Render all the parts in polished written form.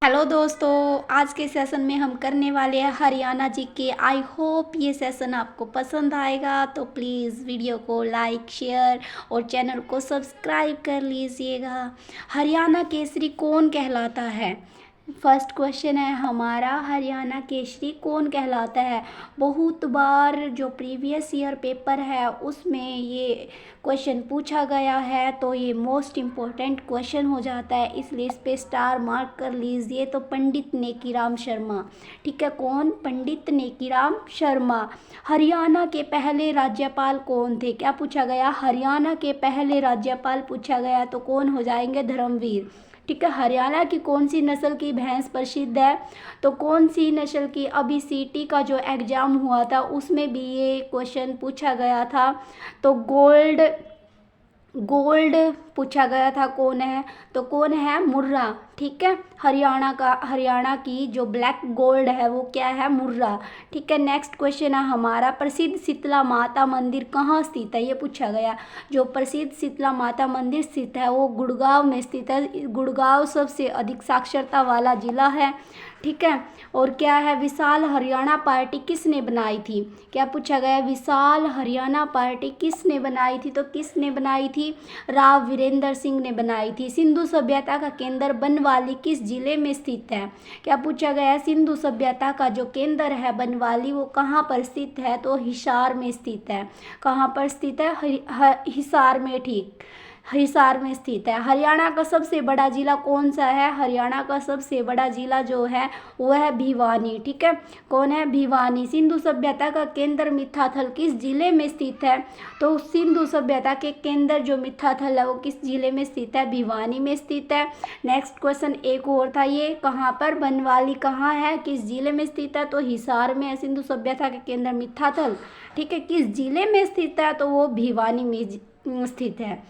Hello दोस्तों, आज के सेशन में हम करने वाले हैं हरियाणा जी के। आई होप ये सेशन आपको पसंद आएगा, तो प्लीज़ वीडियो को लाइक शेयर और चैनल को सब्सक्राइब कर लीजिएगा। हरियाणा केसरी कौन कहलाता है? फर्स्ट क्वेश्चन है हमारा, हरियाणा केसरी कौन कहलाता है? बहुत बार जो प्रीवियस ईयर पेपर है उसमें ये क्वेश्चन पूछा गया है, तो ये मोस्ट इम्पोर्टेंट क्वेश्चन हो जाता है, इसलिए इस पे स्टार मार्क कर लीजिए। तो पंडित नेकीराम शर्मा, ठीक है। कौन? पंडित नेकीराम शर्मा। हरियाणा के पहले राज्यपाल कौन थे? क्या पूछा गया? हरियाणा के पहले राज्यपाल पूछा गया, तो कौन हो जाएंगे? धर्मवीर, ठीक है। हरियाणा की कौन सी नस्ल की भैंस प्रसिद्ध है? तो कौन सी नस्ल की? अभी सीटी का जो एग्जाम हुआ था उसमें भी ये क्वेश्चन पूछा गया था, तो गोल्ड गोल्ड पूछा गया था। कौन है? तो कौन है? मुर्रा, ठीक है। हरियाणा की जो ब्लैक गोल्ड है वो क्या है? मुर्रा, ठीक है। नेक्स्ट क्वेश्चन है हमारा, प्रसिद्ध शीतला माता मंदिर कहाँ स्थित है? ये पूछा गया। जो प्रसिद्ध शीतला माता मंदिर स्थित है वो गुड़गांव में स्थित है। गुड़गांव सबसे अधिक साक्षरता वाला जिला है, ठीक है। और क्या है? विशाल हरियाणा पार्टी किसने बनाई थी? क्या पूछा गया? विशाल हरियाणा पार्टी किसने बनाई थी? तो किसने बनाई थी? राव वीरेंद्र सिंह ने बनाई थी। सिंधु सभ्यता का केंद्र बनवाली किस जिले में स्थित है? क्या पूछा गया? सिंधु सभ्यता का जो केंद्र है बनवाली वो कहाँ पर स्थित है? तो हिसार में स्थित है। कहाँ पर स्थित है? हिसार में, ठीक, हिसार में स्थित है। हरियाणा का सबसे बड़ा जिला कौन सा है? हरियाणा का सबसे बड़ा जिला जो है वो है भिवानी, ठीक है। कौन है? भिवानी। सिंधु सभ्यता का केंद्र मिथाथल किस जिले में स्थित है? तो सिंधु सभ्यता के केंद्र जो मिथाथल है वो किस जिले में स्थित है? भिवानी में स्थित है। नेक्स्ट क्वेश्चन एक और था, ये कहाँ पर? बनवाली कहाँ है, किस जिले में स्थित है? तो हिसार में है। सिंधु सभ्यता के केंद्र मिथाथल, ठीक है, किस जिले में स्थित है? तो वो भिवानी में स्थित है।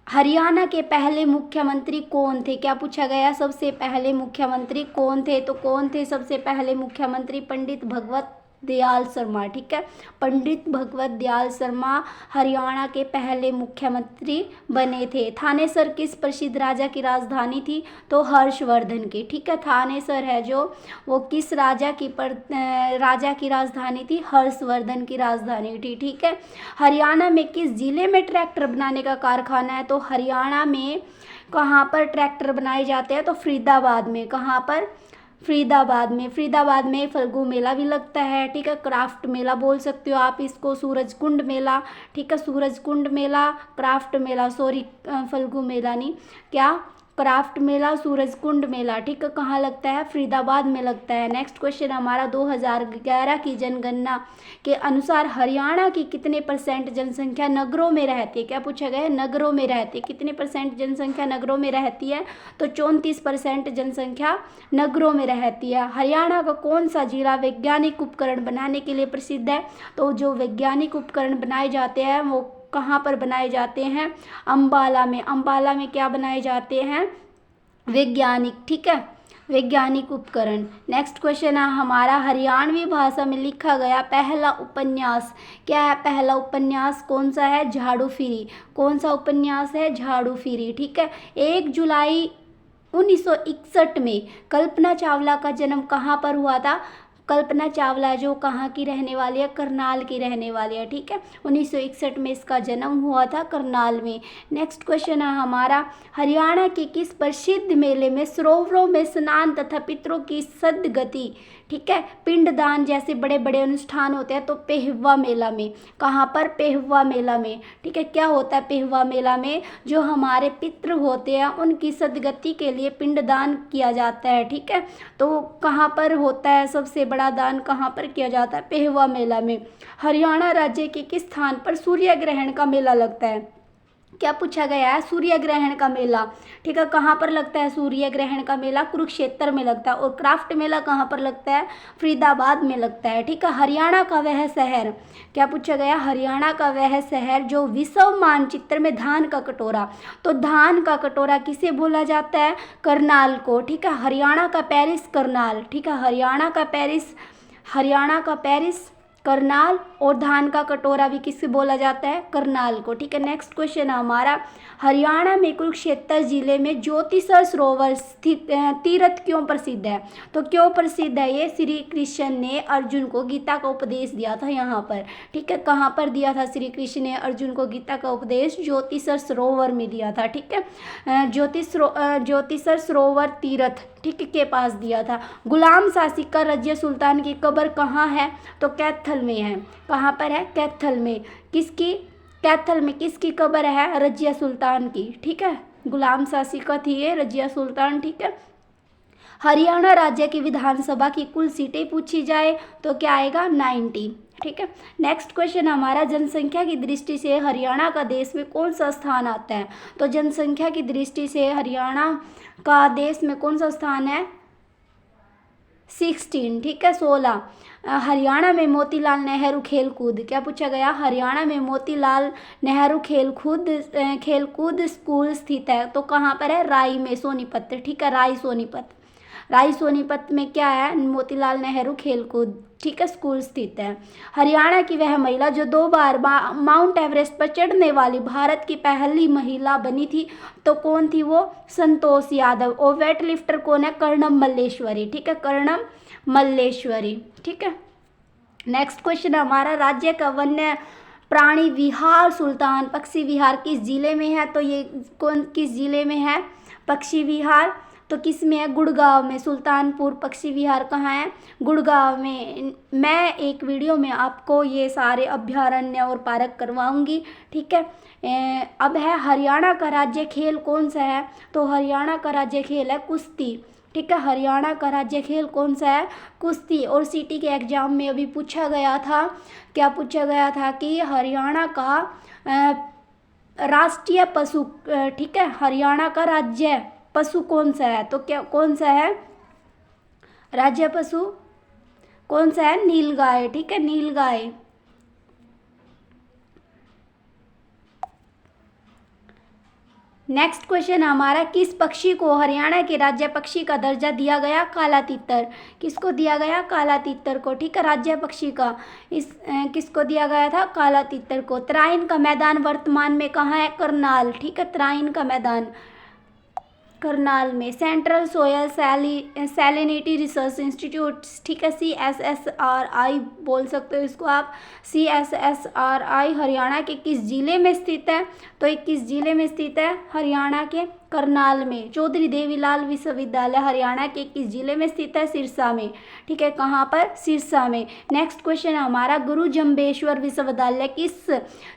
हरियाणा के पहले मुख्यमंत्री कौन थे? क्या पूछा गया? सबसे पहले मुख्यमंत्री कौन थे? तो कौन थे सबसे पहले मुख्यमंत्री? पंडित भगवत दयाल शर्मा, ठीक है। पंडित भगवत दयाल शर्मा हरियाणा के पहले मुख्यमंत्री बने थे। थानेसर किस प्रसिद्ध राजा की राजधानी थी? तो हर्षवर्धन की, ठीक है। थानेसर है जो वो किस राजा की राजधानी थी? हर्षवर्धन की राजधानी थी, ठीक है। हरियाणा में किस जिले में ट्रैक्टर बनाने का कारखाना है? तो हरियाणा में कहाँ पर ट्रैक्टर बनाए जाते हैं? तो फरीदाबाद में। कहाँ पर? फरीदाबाद में। फरीदाबाद में फल्गु मेला भी लगता है, ठीक है। क्राफ्ट मेला बोल सकते हो आप इसको, सूरजकुंड मेला, ठीक है। सूरजकुंड मेला, क्राफ्ट मेला, सॉरी फल्गु मेला नहीं, क्या? क्राफ्ट मेला, सूरजकुंड मेला, ठीक है। कहाँ लगता है? फरीदाबाद में लगता है। नेक्स्ट क्वेश्चन हमारा, 2011 की जनगणना के अनुसार हरियाणा की कितने % जनसंख्या नगरों में रहती है? क्या पूछा गया है? नगरों में रहती है। कितने % जनसंख्या नगरों में रहती है? तो 34% जनसंख्या नगरों में रहती है। हरियाणा का कौन सा जिला वैज्ञानिक उपकरण बनाने के लिए प्रसिद्ध है? तो जो वैज्ञानिक उपकरण बनाए जाते हैं वो कहाँ पर बनाए जाते हैं? अंबाला में। अंबाला में क्या बनाए जाते हैं? वैज्ञानिक, ठीक है, वैज्ञानिक उपकरण। नेक्स्ट क्वेश्चन है हमारा, हरियाणवी भाषा में लिखा गया पहला उपन्यास क्या है? पहला उपन्यास कौन सा है? झाड़ू फिरी। कौन सा उपन्यास है? झाड़ू फिरी, ठीक है। 1 जुलाई 1961 में कल्पना चावला का जन्म कहाँ पर हुआ था? कल्पना चावला जो कहाँ की रहने वाली है? करनाल की रहने वाली है, ठीक है। 1961 में इसका जन्म हुआ था करनाल में। नेक्स्ट क्वेश्चन है हमारा, हरियाणा के किस प्रसिद्ध मेले में सरोवरों में स्नान तथा पितरों की सद्गति, ठीक है, पिंडदान जैसे बड़े बड़े अनुष्ठान होते हैं? तो पेहवा मेला में। कहाँ पर? पेहवा मेला में, ठीक है। क्या होता है पेहवा मेला में? जो हमारे पितृ होते हैं उनकी सद्गति के लिए पिंडदान किया जाता है, ठीक है। तो कहाँ पर होता है? सबसे बड़ा दान कहाँ पर किया जाता है? पेहवा मेला में। हरियाणा राज्य के किस स्थान पर सूर्य ग्रहण का मेला लगता है? क्या पूछा गया है? सूर्य ग्रहण का मेला, ठीक है। कहाँ पर लगता है सूर्य ग्रहण का मेला? कुरुक्षेत्र में लगता है। और क्राफ्ट मेला कहाँ पर लगता है? फरीदाबाद में लगता है, ठीक है। हरियाणा का वह शहर, क्या पूछा गया? हरियाणा का वह शहर जो विश्व मानचित्र में धान का कटोरा, तो धान का कटोरा किसे बोला जाता है? करनाल को, ठीक है। हरियाणा का पेरिस करनाल, ठीक है। हरियाणा का पेरिस करनाल। और धान का कटोरा भी किससे बोला जाता है? करनाल को। ठीक है, नेक्स्ट क्वेश्चन है हमारा, हरियाणा में कुरुक्षेत्र जिले में ज्योतिसर सरोवर स्थित तीर्थ क्यों प्रसिद्ध है? तो क्यों प्रसिद्ध है ये? श्री कृष्ण ने अर्जुन को गीता का उपदेश दिया था यहाँ पर। ठीक है, कहाँ पर दिया था श्री कृष्ण ने अर्जुन को गीता का उपदेश? ज्योतिसर सरोवर में दिया था। ठीक है, ज्योतिसर सरोवर तीर्थ, ठीक है, के पास दिया था। गुलाम शासिक का रजिया सुल्तान की कब्र कहाँ है? तो कैथल में है। कहाँ पर है? कैथल में। किसकी? कैथल में किसकी कब्र है? रजिया सुल्तान की। ठीक है, गुलाम शासिका थी ये रजिया सुल्तान। ठीक है, हरियाणा राज्य की विधानसभा की कुल सीटें पूछी जाए तो क्या आएगा? 90। ठीक है, नेक्स्ट क्वेश्चन हमारा, जनसंख्या की दृष्टि से हरियाणा का देश में कौन सा स्थान आता है? तो जनसंख्या की दृष्टि से हरियाणा का देश में कौन सा स्थान है? 16। ठीक है, 16। हरियाणा में मोतीलाल नेहरू खेलकूद, क्या पूछा गया? हरियाणा में मोतीलाल नेहरू खेलकूद स्कूल स्थित है तो कहाँ पर है? राई में, सोनीपत। ठीक है, राई सोनीपत में क्या है? मोतीलाल नेहरू खेलकूद, ठीक है, स्कूल स्थित है। हरियाणा की वह महिला जो 2 बार माउंट एवरेस्ट पर चढ़ने वाली भारत की पहली महिला बनी थी तो कौन थी वो? संतोष यादव। और वेट लिफ्टर कौन है? कर्णम मल्लेश्वरी। ठीक है, कर्णम मल्लेश्वरी। ठीक है, नेक्स्ट क्वेश्चन हमारा, राज्य का वन्य प्राणी विहार सुल्तान पक्षी विहार किस जिले में है? तो ये कौन किस जिले में है पक्षी विहार? तो किस में है? गुड़गांव में। सुल्तानपुर पक्षी विहार कहाँ है? गुड़गांव में। मैं एक वीडियो में आपको ये सारे अभयारण्य और पार्क करवाऊंगी। ठीक है, अब है हरियाणा का राज्य खेल कौन सा है? तो हरियाणा का राज्य खेल है कुश्ती। ठीक है, हरियाणा का राज्य खेल कौन सा है? कुश्ती। और सीटी के एग्जाम में अभी पूछा गया था, क्या पूछा गया था कि हरियाणा का राष्ट्रीय पशु, ठीक है, हरियाणा का राज्य पशु कौन सा है? तो क्या कौन सा है राज्य पशु? कौन सा है? नीलगाय। ठीक है, नीलगाय। नेक्स्ट क्वेश्चन हमारा, किस पक्षी को हरियाणा के राज्य पक्षी का दर्जा दिया गया? काला तीतर। किसको दिया गया? काला तीतर को। ठीक है, राज्य पक्षी का किसको दिया गया था? काला तीतर को। तराइन का मैदान वर्तमान में कहाँ है? करनाल। ठीक है, तराइन का मैदान करनाल में। Central soil salinity research institute, ठीक है, CSSRI बोल सकते हो इसको आप, CSSRI हरियाणा के किस जिले में स्थित है? तो ये किस जिले में स्थित है? हरियाणा के करनाल में। चौधरी देवीलाल विश्वविद्यालय हरियाणा के किस जिले में स्थित है? सिरसा में। ठीक है, कहाँ पर? सिरसा में। नेक्स्ट क्वेश्चन हमारा, गुरु जम्बेश्वर विश्वविद्यालय किस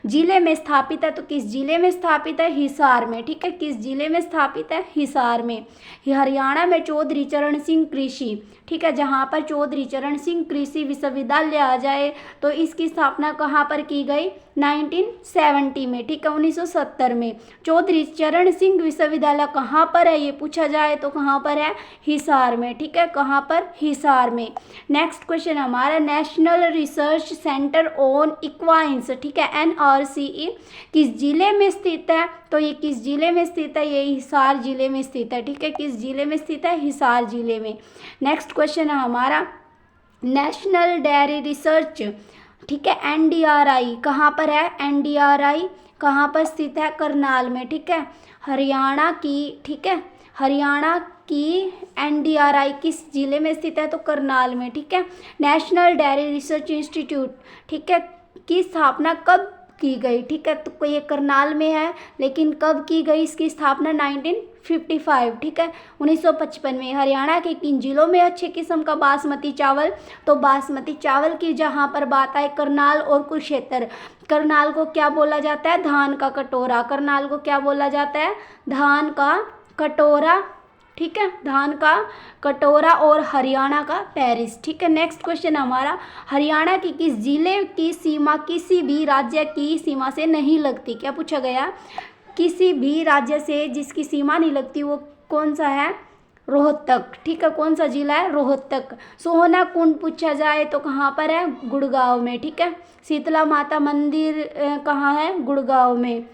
जिले में स्थापित है? तो किस जिले में स्थापित है? हिसार में। ठीक है, किस जिले में स्थापित है? हिसार में। हरियाणा में चौधरी चरण सिंह कृषि, ठीक है, जहाँ पर चौधरी चरण सिंह कृषि विश्वविद्यालय आ जाए तो इसकी स्थापना कहाँ पर की गई? 1970 में। ठीक है, 1970 में। चौधरी चरण सिंह विश्वविद्यालय कहाँ पर है? ये पूछा जाए तो कहाँ पर है? हिसार में। ठीक है, कहाँ पर? हिसार में। नेक्स्ट क्वेश्चन हमारा, नेशनल रिसर्च सेंटर ऑन इक्वाइन्स, ठीक है, NRCE किस जिले में स्थित है? तो ये किस जिले में स्थित है? ये हिसार जिले में स्थित है। ठीक है, किस जिले में स्थित है? हिसार जिले में। नेक्स्ट क्वेश्चन है हमारा, नेशनल डेयरी रिसर्च, ठीक है, NDRI कहाँ पर है? NDRI कहाँ पर स्थित है? करनाल में। ठीक है, हरियाणा की, ठीक है, हरियाणा की NDRI किस जिले में स्थित है? तो करनाल में। ठीक है, नेशनल डेयरी रिसर्च इंस्टीट्यूट, ठीक है, की स्थापना कब की गई? ठीक है, तो ये करनाल में है, लेकिन कब की गई इसकी स्थापना? 1955। ठीक है, 1955 में। हरियाणा के किन जिलों में अच्छे किस्म का बासमती चावल? तो बासमती चावल की जहाँ पर बात आए, करनाल और कुरुक्षेत्र। करनाल को क्या बोला जाता है? धान का कटोरा। करनाल को क्या बोला जाता है? धान का कटोरा। ठीक है, धान का कटोरा। और हरियाणा का पेरिस। ठीक है, नेक्स्ट क्वेश्चन हमारा, हरियाणा की किस जिले की सीमा किसी भी राज्य की सीमा से नहीं लगती? क्या पूछा गया? किसी भी राज्य से जिसकी सीमा नहीं लगती वो कौन सा है? रोहतक। ठीक है, कौन सा जिला है? रोहतक। सोहना कुंड पूछा जाए तो कहाँ पर है? गुड़गांव में। ठीक है, शीतला माता मंदिर कहाँ है? गुड़गांव में।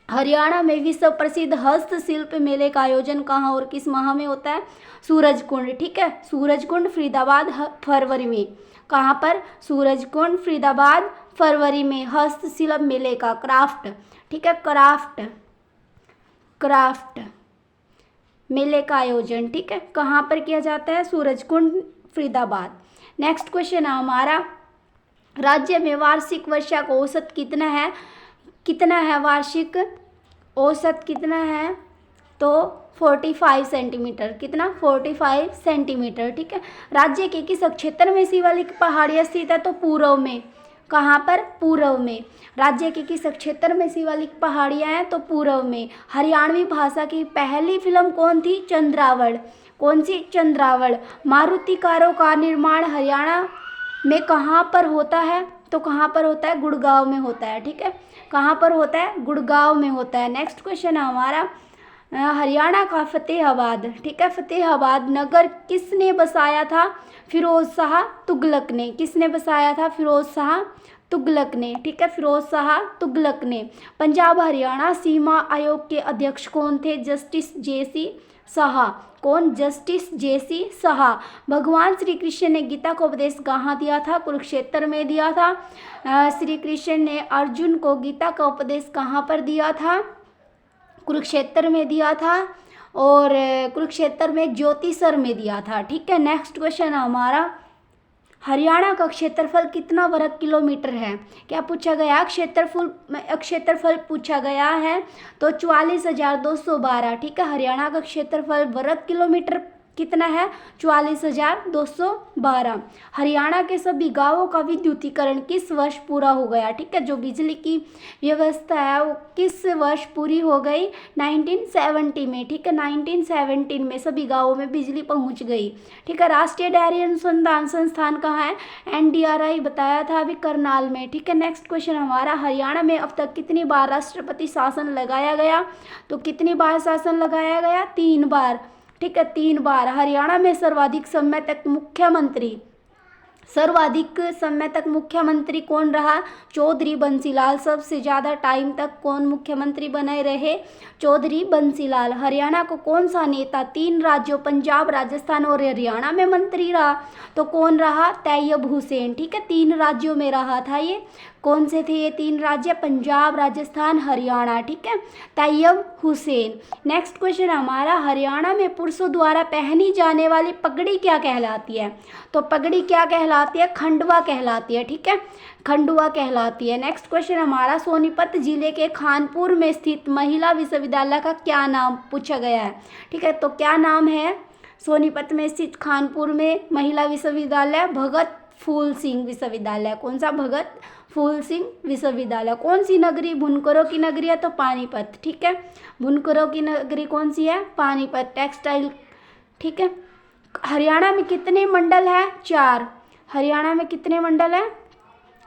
हरियाणा में विश्व प्रसिद्ध हस्तशिल्प मेले का आयोजन कहाँ और किस माह में होता है? सूरजकुंड, ठीक है, सूरजकुंड फरीदाबाद फरवरी में। कहाँ पर? सूरजकुंड फरीदाबाद फरवरी में हस्तशिल्प मेले का क्राफ्ट, ठीक है, क्राफ्ट मेले का आयोजन, ठीक है, कहाँ पर किया जाता है? सूरजकुंड फरीदाबाद। नेक्स्ट क्वेश्चन है हमारा, राज्य में वार्षिक वर्षा का औसत कितना है वार्षिक औसत कितना है? तो 45 सेंटीमीटर। कितना? 45 सेंटीमीटर, ठीक है। राज्य के किस क्षेत्र में शिवालिक पहाड़ियाँ स्थित है? तो पूर्व में। कहाँ पर? पूर्व में। राज्य के किस क्षेत्र में शिवालिक पहाड़ियाँ हैं? तो पूर्व में। हरियाणवी भाषा की पहली फिल्म कौन थी? चंद्रावल। कौन सी? चंद्रावल। मारुति कारों का निर्माण हरियाणा में कहाँ पर होता है? तो कहाँ पर होता है? गुड़गांव में होता है, ठीक है। कहाँ पर होता है? गुड़गांव में होता है। नेक्स्ट क्वेश्चन है हमारा, हरियाणा का फतेहाबाद, ठीक है, फतेहाबाद नगर किसने बसाया था? फिरोज शाह तुगलक ने। किसने बसाया था? फिरोज शाह तुगलक ने, ठीक है, फिरोज शाह तुगलक ने। पंजाब हरियाणा सीमा आयोग के अध्यक्ष कौन थे? जस्टिस जेसी शाह। कौन? जस्टिस जेसी शाह। भगवान श्री कृष्ण ने गीता को उपदेश कहाँ दिया था? कुरुक्षेत्र में दिया था। श्री कृष्ण ने अर्जुन को गीता का उपदेश कहाँ पर दिया था? कुरुक्षेत्र में दिया था, और कुरुक्षेत्र में ज्योतिसर में दिया था, ठीक है। नेक्स्ट क्वेश्चन है हमारा, हरियाणा का क्षेत्रफल कितना वर्ग किलोमीटर है? क्या पूछा गया? क्षेत्रफल पूछा गया है, तो 44,212, ठीक है। हरियाणा का क्षेत्रफल वर्ग किलोमीटर कितना है? 44,212। हरियाणा के सभी गांवों का विद्युतीकरण किस वर्ष पूरा हो गया? ठीक है, जो बिजली की व्यवस्था है वो किस वर्ष पूरी हो गई? 1970 में, ठीक है, 1917 में सभी गांवों में बिजली पहुंच गई, ठीक है। राष्ट्रीय डेयरी अनुसंधान संस्थान कहाँ है? NDRI बताया था अभी, करनाल में, ठीक है। नेक्स्ट क्वेश्चन हमारा, हरियाणा में अब तक कितनी बार राष्ट्रपति शासन लगाया गया? तो कितनी बार शासन लगाया गया? 3 बार, ठीक है, 3 बार। हरियाणा में सर्वाधिक समय तक मुख्यमंत्री कौन रहा? चौधरी बंसीलाल। सबसे ज़्यादा टाइम तक कौन मुख्यमंत्री बने रहे? चौधरी बंसीलाल। हरियाणा को कौन सा नेता 3 राज्यों पंजाब, राजस्थान और हरियाणा में मंत्री रहा? तो कौन रहा? तैयब हुसैन, ठीक है, 3 राज्यों में रहा था ये। कौन से थे ये 3 राज्य? पंजाब, राजस्थान, हरियाणा, ठीक है, तैयब हुसैन। नेक्स्ट क्वेश्चन हमारा, हरियाणा में पुरुषों द्वारा पहनी जाने वाली पगड़ी क्या कहलाती है? तो पगड़ी क्या कहलाती है? खंडवा कहलाती है, ठीक है, खंडवा कहलाती है। नेक्स्ट क्वेश्चन हमारा, सोनीपत जिले के खानपुर में स्थित महिला विश्वविद्यालय का क्या नाम पूछा गया है? ठीक है, तो क्या नाम है सोनीपत में स्थित खानपुर में महिला विश्वविद्यालय? भगत फूल सिंह विश्वविद्यालय। कौन सा? भगत फूल सिंह विश्वविद्यालय। कौन सी नगरी बुनकरों की नगरी है? तो पानीपत, ठीक है, बुनकरों की नगरी कौन सी है? पानीपत। टेक्सटाइल, ठीक है। हरियाणा में कितने मंडल है? 4। हरियाणा में कितने मंडल है?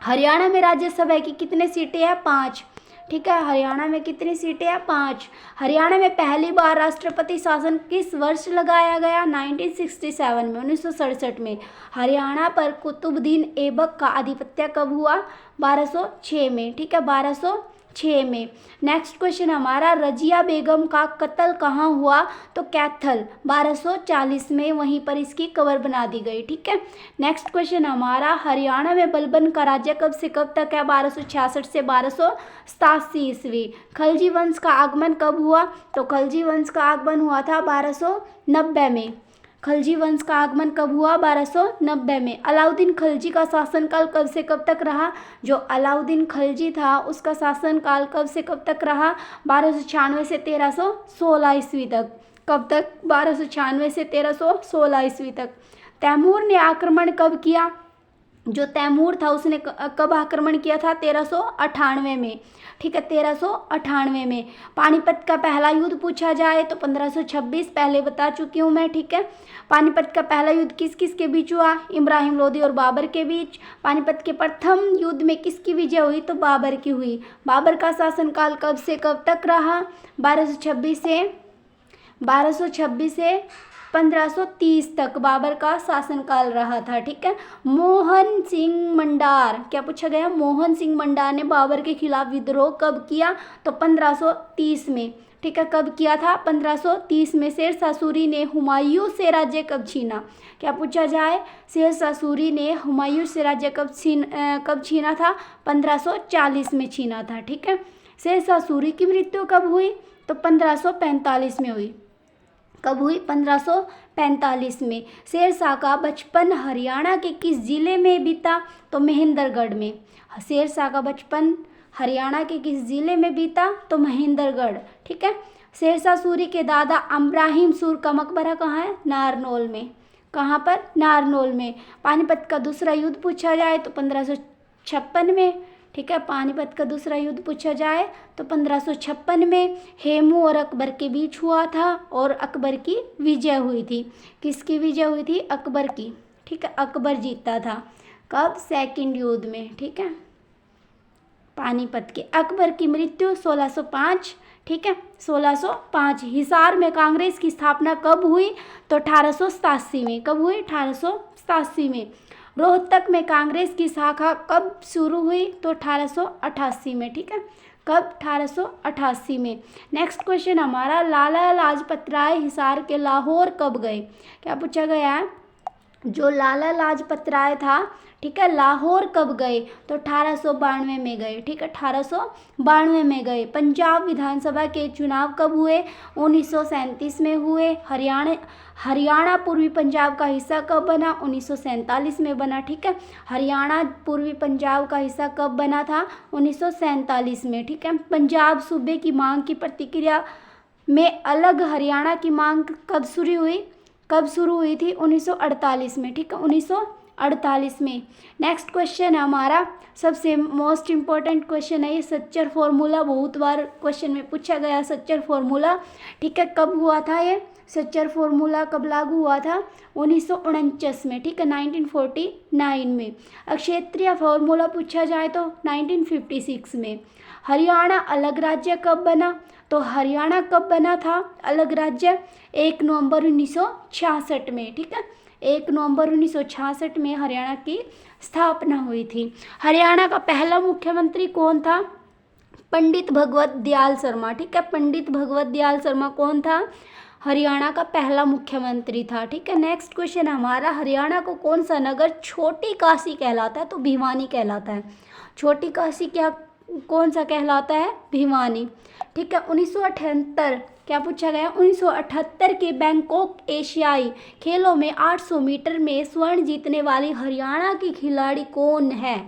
हरियाणा में राज्यसभा की कितने सीटें हैं? 5, ठीक है। हरियाणा में कितनी सीटें हैं? 5। हरियाणा में पहली बार राष्ट्रपति शासन किस वर्ष लगाया गया? 1967 में, 1967 में। हरियाणा पर कुतुबुद्दीन ऐबक का आधिपत्य कब हुआ? 1206 में, ठीक है, 1206 में। नेक्स्ट क्वेश्चन हमारा, रजिया बेगम का कत्ल कहाँ हुआ? तो कैथल, 1240 में, वहीं पर इसकी कब्र बना दी गई, ठीक है। नेक्स्ट क्वेश्चन हमारा, हरियाणा में बलबन का राज्य कब से कब तक है? 1266 से 1287 ईस्वी। खलजी वंश का आगमन कब हुआ? तो खलजी वंश का आगमन हुआ था 1290 में। खलजी वंश का आगमन कब हुआ? 1290 में। अलाउद्दीन खलजी का शासनकाल कब से कब तक रहा? जो अलाउद्दीन खलजी था उसका शासनकाल कब से कब तक रहा? 1296 से 1316 ईस्वी तक। कब तक? 1296 से 1316 ईस्वी तक। तैमूर ने आक्रमण कब किया? जो तैमूर था उसने कब आक्रमण किया था? 1398 में, ठीक है, 1398 में। पानीपत का पहला युद्ध पूछा जाए तो 1526, पहले बता चुकी हूँ मैं, ठीक है। पानीपत का पहला युद्ध किस किस के बीच हुआ? इब्राहिम लोदी और बाबर के बीच। पानीपत के प्रथम युद्ध में किसकी विजय हुई? तो बाबर की हुई। बाबर का शासनकाल कब से कब तक रहा? 1226 से 1530 तक बाबर का शासनकाल रहा था। ठीक है, मोहन सिंह मंडार, क्या पूछा गया, मोहन सिंह मंडार ने बाबर के खिलाफ विद्रोह कब किया, तो 1530 में। ठीक है, कब किया था, 1530 में। शेरशाह सूरी ने हुमायूं से राज्य कब छीना, क्या पूछा जाए, शेरशाह सूरी ने हुमायूं से राज्य कब छीना था, 1540 में छीना था। ठीक है, शेरशाह सूरी की मृत्यु कब हुई, तो 1545 में हुई। कब हुई, 1545 में। शेरशाह का बचपन हरियाणा के किस जिले में बीता, तो महेंद्रगढ़ में। शेरशाह का बचपन हरियाणा के किस जिले में बीता, तो महेंद्रगढ़। ठीक है, शेरशाह सूरी के दादा अब्राहिम सूर का मकबरा कहाँ है, नारनौल में। कहाँ पर, नारनौल में। पानीपत का दूसरा युद्ध पूछा जाए तो 1556 में। ठीक है, पानीपत का दूसरा युद्ध पूछा जाए तो 1556 में हेमू और अकबर के बीच हुआ था और अकबर की विजय हुई थी। किसकी विजय हुई थी, अकबर की। ठीक है, अकबर जीता था। कब, सेकंड युद्ध में। ठीक है, पानीपत के। अकबर की मृत्यु 1605। ठीक है, 1605। हिसार में कांग्रेस की स्थापना कब हुई, तो 1887 में। कब हुई, 1887 में। रोहतक में कांग्रेस की शाखा कब शुरू हुई, तो 1888 में। ठीक है, कब, 1888 में। नेक्स्ट क्वेश्चन हमारा, लाला लाजपत राय हिसार के लाहौर कब गए, क्या पूछा गया है, जो लाला लाजपत राय था, ठीक है, लाहौर कब गए, तो 1892 में गए। ठीक है, 1892 में गए। पंजाब विधानसभा के चुनाव कब हुए, 1937 में हुए। हरियाणा पूर्वी पंजाब का हिस्सा कब बना, 1947 में बना। ठीक है, हरियाणा पूर्वी पंजाब का हिस्सा कब बना था, 1947 में। ठीक है, पंजाब सूबे की मांग की प्रतिक्रिया में अलग हरियाणा की मांग कब शुरू हुई थी, 1948 में। ठीक है, 1948 में। नेक्स्ट क्वेश्चन है हमारा, सबसे मोस्ट इम्पोर्टेंट क्वेश्चन है ये, सच्चर फॉर्मूला। बहुत बार क्वेश्चन में पूछा गया सच्चर फॉर्मूला। ठीक है, कब हुआ था ये सच्चर फॉर्मूला, कब लागू हुआ था, 1949 में। ठीक है, 1949 में। क्षेत्रीय फॉर्मूला पूछा जाए तो 1956 में। हरियाणा अलग राज्य कब बना, तो हरियाणा कब बना था अलग राज्य, 1 नवंबर 1966 में। ठीक है, 1 नवंबर 1966 में हरियाणा की स्थापना हुई थी। हरियाणा का पहला मुख्यमंत्री कौन था, पंडित भगवत दयाल शर्मा। ठीक है, पंडित भगवत दयाल शर्मा कौन था, हरियाणा का पहला मुख्यमंत्री था। ठीक है, नेक्स्ट क्वेश्चन हमारा, हरियाणा को कौन सा नगर छोटी काशी कहलाता है, तो भिवानी कहलाता है। छोटी काशी क्या, कौन सा कहलाता है, भिवानी। ठीक है, 1978, क्या पूछा गया, 1978 के बैंकॉक एशियाई खेलों में 800 मीटर में स्वर्ण जीतने वाली हरियाणा की खिलाड़ी कौन है,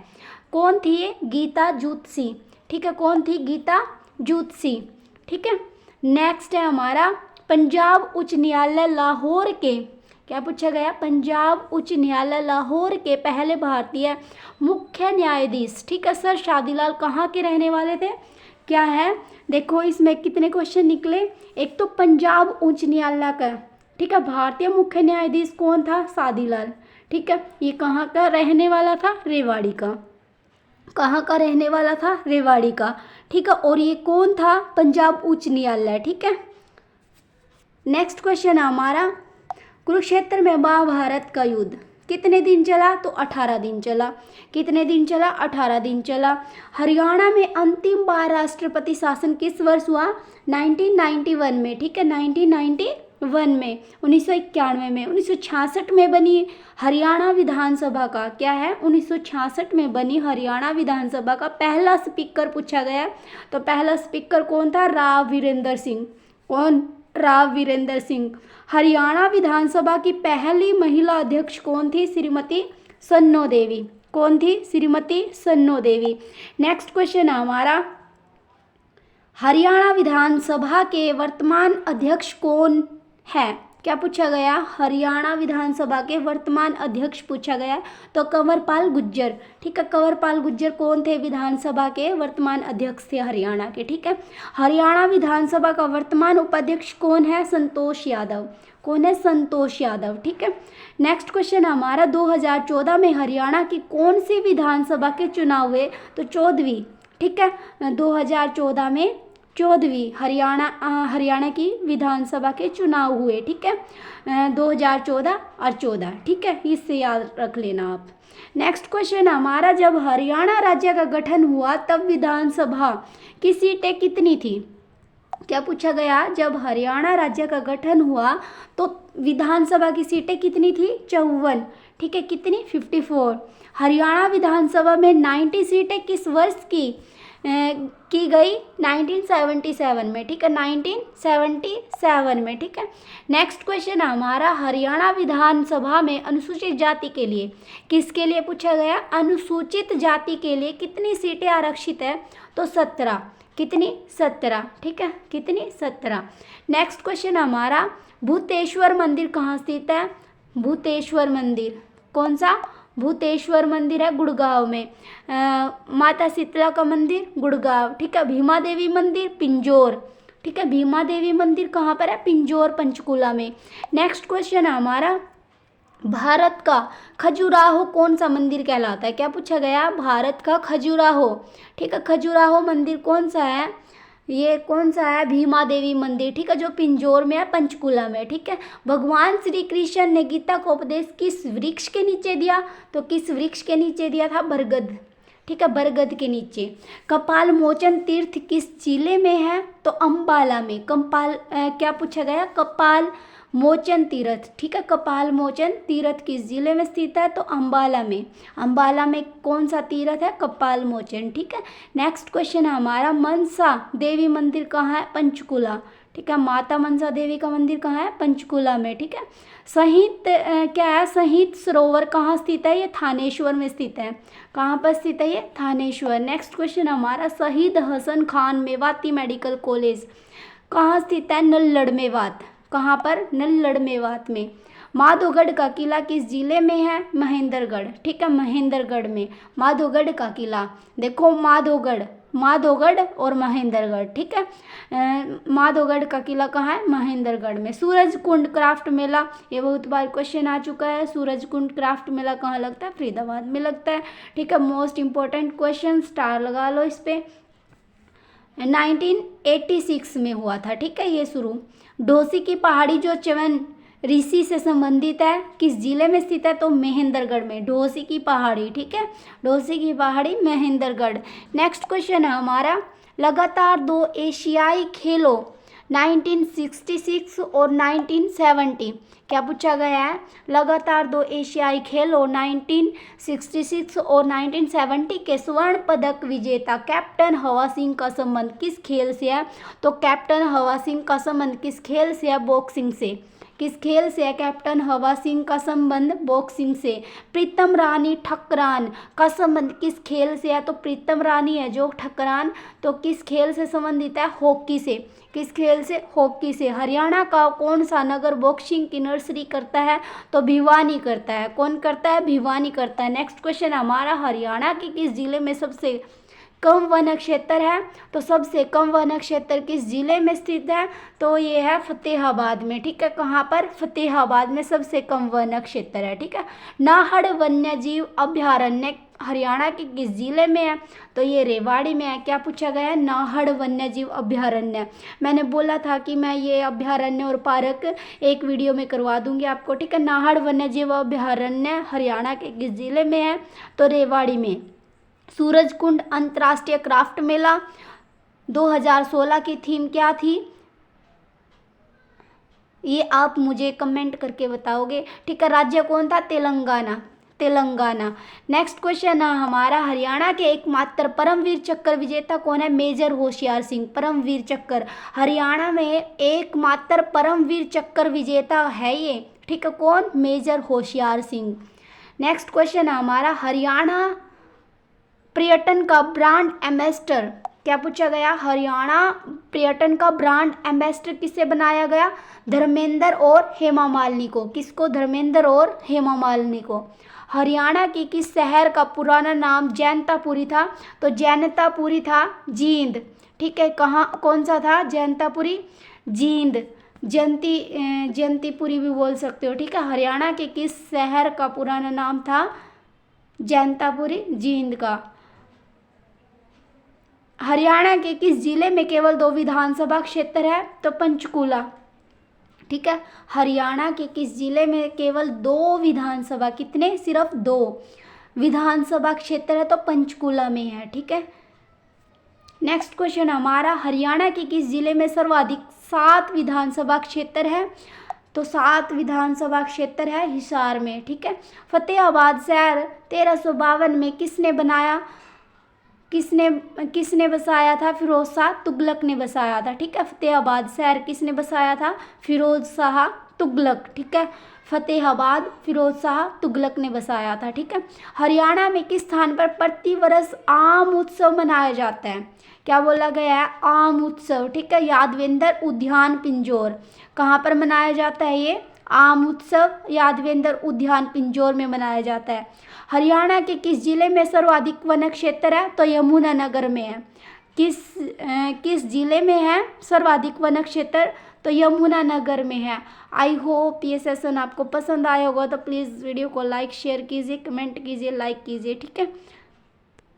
कौन थी ये, गीता जूत्सी। ठीक है, कौन थी, गीता जूत्सी। ठीक है, नेक्स्ट है हमारा, पंजाब उच्च न्यायालय लाहौर के, क्या पूछा गया, पंजाब उच्च न्यायालय लाहौर के पहले भारतीय मुख्य न्यायाधीश। ठीक है, सर शादीलाल कहाँ के रहने वाले थे, क्या है, देखो इसमें कितने क्वेश्चन निकले। एक तो पंजाब उच्च न्यायालय का, ठीक है, भारतीय मुख्य न्यायाधीश कौन था, शादीलाल। ठीक है, ये कहाँ का रहने वाला था, रेवाड़ी का। कहाँ का रहने वाला था, रेवाड़ी का। ठीक है, और ये कौन था, पंजाब उच्च न्यायालय। ठीक है, नेक्स्ट क्वेश्चन है हमारा, कुरुक्षेत्र में महाभारत का युद्ध कितने दिन चला, तो 18 दिन चला। कितने दिन चला, 18 दिन चला। हरियाणा में अंतिम बार राष्ट्रपति शासन किस वर्ष हुआ, 1991 में। ठीक है, 1991 में, 1991 में। 1966 में बनी हरियाणा विधानसभा का, क्या है, 1966 में बनी हरियाणा विधानसभा का पहला स्पीकर पूछा गया, तो पहला स्पीकर कौन था, राव वीरेंद्र सिंह। कौन, राव वीरेंद्र सिंह। हरियाणा विधानसभा की पहली महिला अध्यक्ष कौन थी, श्रीमती सन्नो देवी। कौन थी, श्रीमती सन्नो देवी। नेक्स्ट क्वेश्चन है हमारा, हरियाणा विधानसभा के वर्तमान अध्यक्ष कौन है, क्या पूछा गया, हरियाणा विधानसभा के वर्तमान अध्यक्ष पूछा गया, तो कंवरपाल गुज्जर। ठीक है, कंवरपाल गुज्जर कौन थे, विधानसभा के वर्तमान अध्यक्ष थे हरियाणा के। ठीक है, हरियाणा विधानसभा का वर्तमान उपाध्यक्ष कौन है, संतोष यादव। कौन है, संतोष यादव। ठीक है, नेक्स्ट क्वेश्चन हमारा, 2014 में हरियाणा की कौन सी विधानसभा के चुनाव हुए, तो 14वीं। ठीक है, 2014 में 14वीं हरियाणा की विधानसभा के चुनाव हुए, ठीक है, 2014 और 14, ठीक है, इससे याद रख लेना आप। नेक्स्ट क्वेश्चन हमारा, जब हरियाणा राज्य का गठन हुआ तब विधानसभा की सीटें कितनी थी? क्या पूछा गया, जब हरियाणा राज्य का गठन हुआ तो विधानसभा की सीटें कितनी थी? 54, ठीक है, कितनी? 54। हरियाणा विधानसभा में 90 सीटें किस वर्ष की गई? 1977 में, ठीक है, 1977 में, ठीक है। नेक्स्ट क्वेश्चन हमारा, हरियाणा विधानसभा में अनुसूचित जाति के लिए, किसके लिए पूछा गया? अनुसूचित जाति के लिए कितनी सीटें आरक्षित है? तो 17, कितनी? 17, ठीक है, कितनी? 17। नेक्स्ट क्वेश्चन हमारा, भूतेश्वर मंदिर कहाँ स्थित है? भूतेश्वर मंदिर कौन सा? भूतेश्वर मंदिर है गुड़गांव में। माता शीतला का मंदिर गुड़गांव, ठीक है। भीमा देवी मंदिर पिंजौर, ठीक है, भीमा देवी मंदिर कहाँ पर है? पिंजौर पंचकुला में। नेक्स्ट क्वेश्चन है हमारा, भारत का खजुराहो कौन सा मंदिर कहलाता है? क्या पूछा गया? भारत का खजुराहो, ठीक है, खजुराहो मंदिर कौन सा है? ये कौन सा है? भीमा देवी मंदिर, ठीक है, जो पिंजौर में है, पंचकुला में, ठीक है। भगवान श्री कृष्ण ने गीता का उपदेश किस वृक्ष के नीचे दिया? तो किस वृक्ष के नीचे दिया था? बरगद, ठीक है, बरगद के नीचे। कपाल मोचन तीर्थ किस जिले में है? तो अंबाला में। क्या पूछा गया? कपाल मोचन तीर्थ, ठीक है, कपाल मोचन तीर्थ किस जिले में स्थित है? तो अंबाला में। अंबाला में कौन सा तीर्थ है? कपाल मोचन, ठीक है। नेक्स्ट क्वेश्चन है हमारा, मनसा देवी मंदिर कहाँ है? पंचकुला, ठीक है, माता मनसा देवी का मंदिर कहाँ है? पंचकुला में, ठीक है। शहीद क्या है? शहीद सरोवर कहाँ स्थित है? ये थानेश्वर में स्थित है। कहाँ पर स्थित है? ये थानेश्वर। नेक्स्ट क्वेश्चन हमारा, शहीद हसन खान मेवाती मेडिकल कॉलेज कहाँ स्थित है? नल्लड़ मेवात। कहाँ पर? नल्लड़ मेवात में। माधोगढ़ का किला किस जिले में है? महेंद्रगढ़, ठीक है, महेंद्रगढ़ में। माधोगढ़ का किला, देखो माधोगढ़ और महेंद्रगढ़, ठीक है। माधोगढ़ का किला कहाँ है? महेंद्रगढ़ में। सूरज कुंड क्राफ्ट मेला, ये बहुत बार क्वेश्चन आ चुका है। सूरज कुंड क्राफ्ट मेला कहाँ लगता है? फरीदाबाद में लगता है, ठीक है। मोस्ट इंपॉर्टेंट क्वेश्चन, स्टार लगा लो इस पे। 1986 में हुआ था, ठीक है, ये शुरू। ढोसी की पहाड़ी जो च्यवन ऋषि से संबंधित है, किस जिले में स्थित है? तो महेंद्रगढ़ में। ढोसी की पहाड़ी, ठीक है, ढोसी की पहाड़ी महेंद्रगढ़। नेक्स्ट क्वेश्चन है हमारा, लगातार 2 एशियाई खेलों 1966 और 1970, क्या पूछा गया है? लगातार 2 एशियाई खेलों 1966 और 1970 के स्वर्ण पदक विजेता कैप्टन हवा सिंह का संबंध किस खेल से है? तो कैप्टन हवा सिंह का संबंध किस खेल से है? बॉक्सिंग से। किस खेल से है कैप्टन हवा सिंह का संबंध? बॉक्सिंग से। प्रीतम रानी ठकरान का संबंध किस खेल से है? तो प्रीतम रानी है जो ठकरान, तो किस खेल से संबंधित है? हॉकी से। किस खेल से? हॉकी से। हरियाणा का कौन सा नगर बॉक्सिंग की नर्सरी करता है? तो भिवानी करता है। कौन करता है? भिवानी करता है। नेक्स्ट क्वेश्चन हमारा, हरियाणा के किस जिले में सबसे कम वन क्षेत्र है? तो सबसे कम वन क्षेत्र किस जिले में स्थित है? तो ये है फतेहाबाद में, ठीक है। कहाँ पर? फतेहाबाद में सबसे कम वन क्षेत्र है, ठीक है। नाहड़ वन्य जीव अभ्यारण्य हरियाणा के किस जिले में है? तो ये रेवाड़ी में है। क्या पूछा गया है? नाहड़ वन्य जीव अभ्यारण्य। मैंने बोला था कि मैं ये अभ्यारण्य और पार्क एक वीडियो में करवा दूंगी आपको, ठीक है। नाहड़ वन्य जीव अभ्यारण्य हरियाणा के किस जिले में है? तो रेवाड़ी में। सूरजकुंड अंतर्राष्ट्रीय क्राफ्ट मेला 2016 की थीम क्या थी? ये आप मुझे कमेंट करके बताओगे, ठीक है। राज्य कौन था? तेलंगाना। नेक्स्ट क्वेश्चन है हमारा, हरियाणा के एकमात्र परमवीर चक्र विजेता कौन है? मेजर होशियार सिंह। परमवीर चक्र, हरियाणा में एकमात्र परमवीर चक्र विजेता है ये, ठीक है। कौन? Major Hoshiyar Singh. Next question है हमारा, हरियाणा पर्यटन का ब्रांड एम्बेसडर, क्या पूछा गया? हरियाणा पर्यटन का ब्रांड एम्बेसडर किससे बनाया गया? धर्मेंद्र और हेमा मालिनी को। किसको? धर्मेंद्र और हेमा मालिनी को। हरियाणा की किस शहर का पुराना नाम जैनतापुरी था? तो जैनतापुरी था जींद, ठीक है। कहाँ, कौन सा था? जैनतापुरी, जींद। जयंतीपुरी भी बोल सकते हो, ठीक है। हरियाणा के किस शहर का पुराना नाम था? जैनतापुरी, जींद का। हरियाणा के किस जिले में केवल 2 विधानसभा क्षेत्र है? तो पंचकूला। ठीक है, हरियाणा के किस जिले में केवल 2 विधानसभा, कितने? सिर्फ 2 विधानसभा क्षेत्र है, तो पंचकूला में है। ठीक है, नेक्स्ट क्वेश्चन हमारा, हरियाणा के किस जिले में सर्वाधिक 7 विधानसभा क्षेत्र है? तो 7 विधानसभा क्षेत्र है हिसार में। ठीक है, फतेहाबाद शहर 1352 में किसने बनाया? किसने बसाया था? फिरोज शाह तुगलक ने बसाया था। ठीक है, फतेहाबाद शहर किसने बसाया था? फिरोज शाह तुगलक। ठीक है, फतेहाबाद फिरोज शाह तुगलक ने बसाया था। ठीक है, हरियाणा में किस स्थान पर प्रतिवर्ष आम उत्सव मनाया जाता है? क्या बोला गया है? आम उत्सव। ठीक है, यादवेंद्र उद्यान पिंजौर। कहाँ पर मनाया जाता है ये आम उत्सव? यादवेंद्र उद्यान पिंजौर में मनाया जाता है। हरियाणा के किस जिले में सर्वाधिक वन क्षेत्र है? तो यमुनानगर में है। किस जिले में है सर्वाधिक वन क्षेत्र? तो यमुनानगर में है। आई होप ये सेशन आपको पसंद आया होगा, तो प्लीज़ वीडियो को लाइक शेयर कीजिए, कमेंट कीजिए, लाइक कीजिए। ठीक है,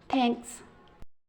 थैंक्स।